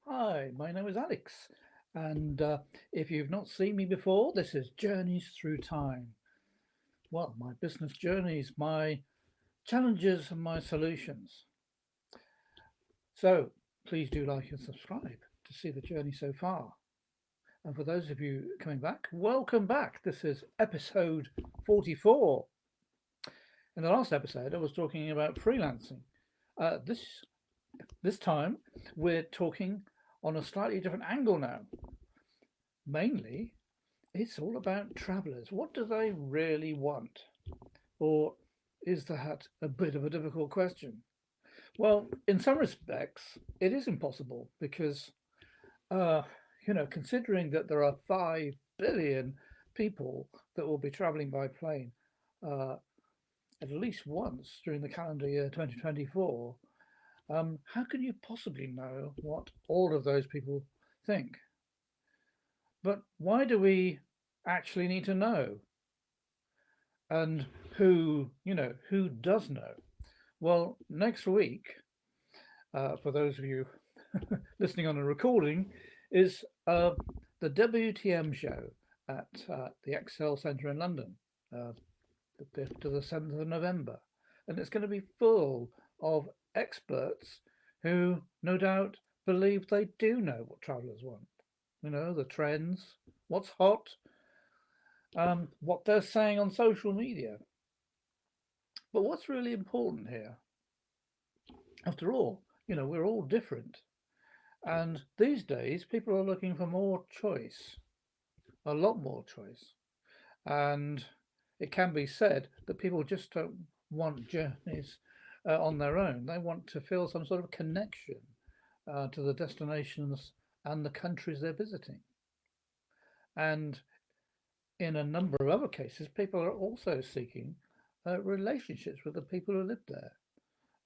Hi, my name is Alex, and if you've not seen me before, this is Journeys Through Time. Well, my business journeys, my challenges, and my solutions. So please do like and subscribe to see the journey so far. And for those of you coming back, welcome back. This is episode 44. In the last episode, I was talking about freelancing. This time, we're talking on a slightly different angle now. Mainly, it's all about travellers. What do they really want? Or is that a bit of a difficult question? Well, in some respects, it is impossible because, uh, considering that there are 5 billion people that will be travelling by plane uh, at least once during the calendar year 2024, how can you possibly know what all of those people think? But why do we actually need to know? And who does know? Well, next week, for those of you listening on a recording, is the WTM show at the Excel Centre in London, uh, the 5th to the 7th of November. And it's going to be full of experts who no doubt believe they do know what travellers want. The trends, what's hot, what they're saying on social media. But what's really important here, after all, we're all different. And these days, people are looking for more choice, a lot more choice. And it can be said that people just don't want journeys on their own. They want to feel some sort of connection to the destinations and the countries they're visiting. And in a number of other cases, people are also seeking relationships with the people who live there,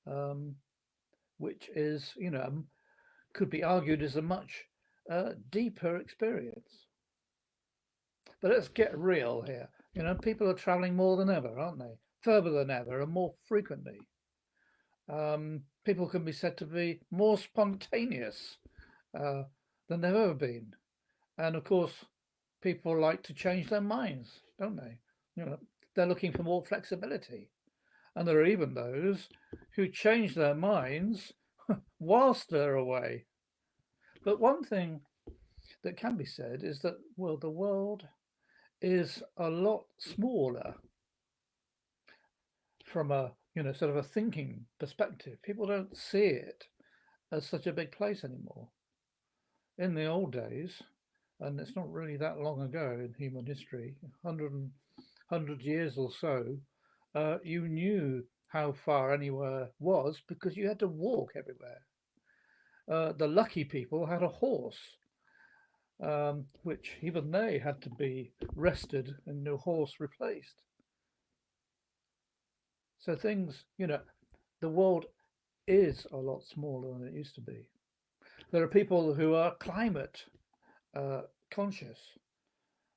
um, which is, could be argued as a much deeper experience. But let's get real here. People are traveling more than ever, aren't they? Further than ever and more frequently. People can be said to be more spontaneous uh, than they've ever been. And of course, people like to change their minds, don't they? They're looking for more flexibility. And there are even those who change their minds whilst they're away. But one thing that can be said is that, well, the world is a lot smaller from a sort of a thinking perspective. People don't see it as such a big place anymore. In the old days, and it's not really that long ago in human history, 100 years or so, you knew how far anywhere was because you had to walk everywhere. The lucky people had a horse, which even they had to be rested and the horse replaced. So things, the world is a lot smaller than it used to be. There are people who are climate uh, conscious.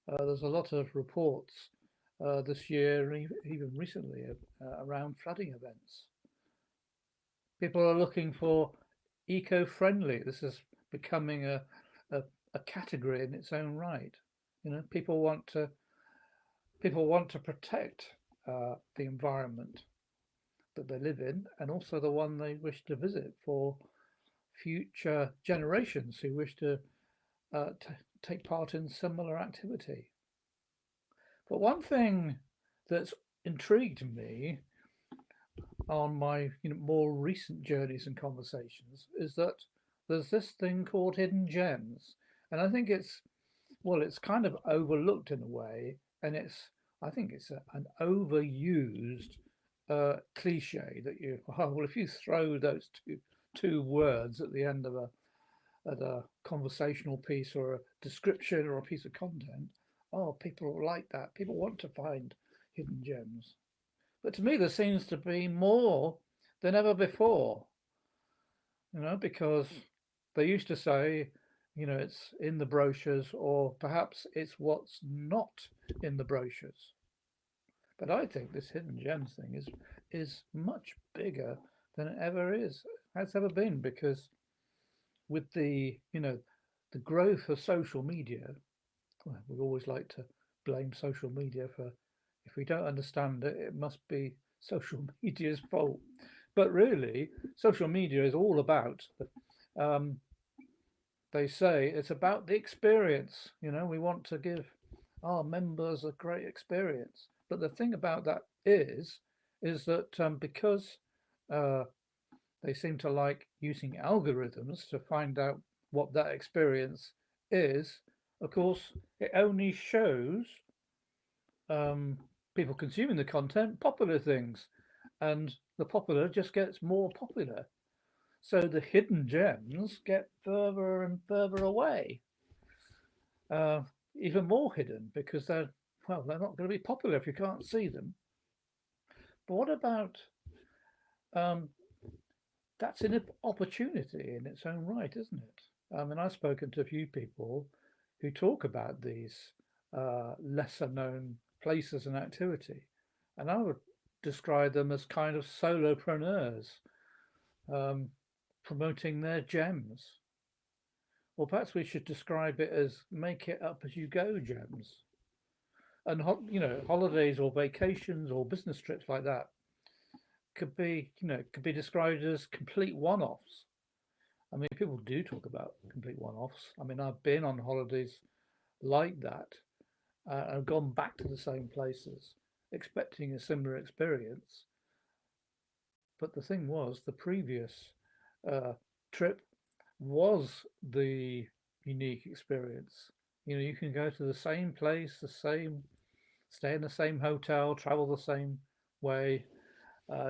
There's a lot of reports this year, and even recently, around flooding events. People are looking for eco-friendly. This is becoming a, a category in its own right. People want to protect the environment that they live in, and also the one they wish to visit for future generations who wish to take part in similar activity. But one thing that's intrigued me on my more recent journeys and conversations is that there's this thing called hidden gems, and I think it's kind of overlooked in a way, and I think it's an overused cliche that well, if you throw those two words at the end of a conversational piece or a description or a piece of content, oh, people like that. People want to find hidden gems. But to me, there seems to be more than ever before, because they used to say, it's in the brochures or perhaps it's what's not in the brochures. But I think this hidden gems thing is much bigger than it ever has ever been because with the growth of social media, well, we always like to blame social media for if we don't understand it, it must be social media's fault. But really, social media is all about. Um, they say it's about the experience. We want to give our members a great experience. But the thing about that is that because uh, they seem to like using algorithms to find out what that experience is. Of course, it only shows um, people consuming the content popular things, and the popular just gets more popular. So the hidden gems get further and further away, uh, even more hidden because they're not going to be popular if you can't see them. But what about um, that's an opportunity in its own right, isn't it? I mean, I've spoken to a few people who talk about these lesser known places and activity, and I would describe them as kind of solopreneurs um, promoting their gems. Or perhaps we should describe it as make it up as you go gems. And holidays or vacations or business trips like that could be described as complete one-offs. I mean, people do talk about complete one-offs. I mean, I've been on holidays like that and gone back to the same places, expecting a similar experience. But the thing was, the previous uh, trip was the unique experience. You can go to the same place, stay in the same hotel, travel the same way,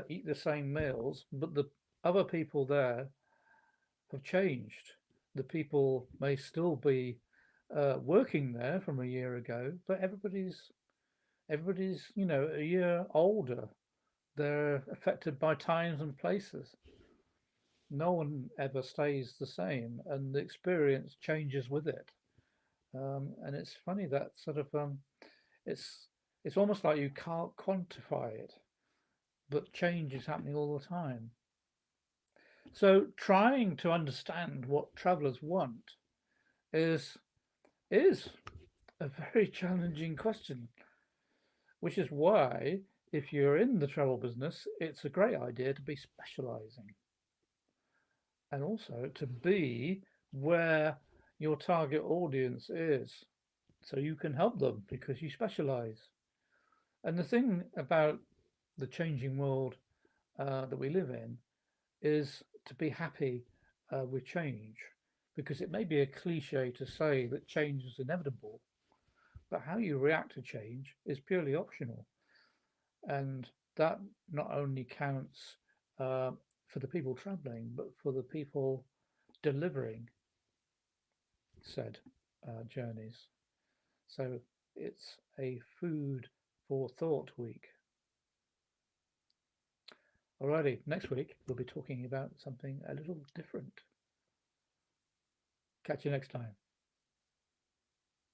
eat the same meals, but the other people there have changed. The people may still be working there from a year ago, but everybody's a year older. They're affected by times and places. No one ever stays the same, and the experience changes with it. And it's funny that sort of it's it's almost like you can't quantify it, but change is happening all the time. So trying to understand what travelers want is is a very challenging question, which is why if you're in the travel business, it's a great idea to be specializing and also to be where your target audience is so you can help them because you specialize. And the thing about the changing world that we live in is to be happy with change because it may be a cliche to say that change is inevitable, but how you react to change is purely optional. And that not only counts uh, for the people traveling, but for the people delivering said journeys. So it's a food for thought week. Alrighty, next week we'll be talking about something a little different. Catch you next time.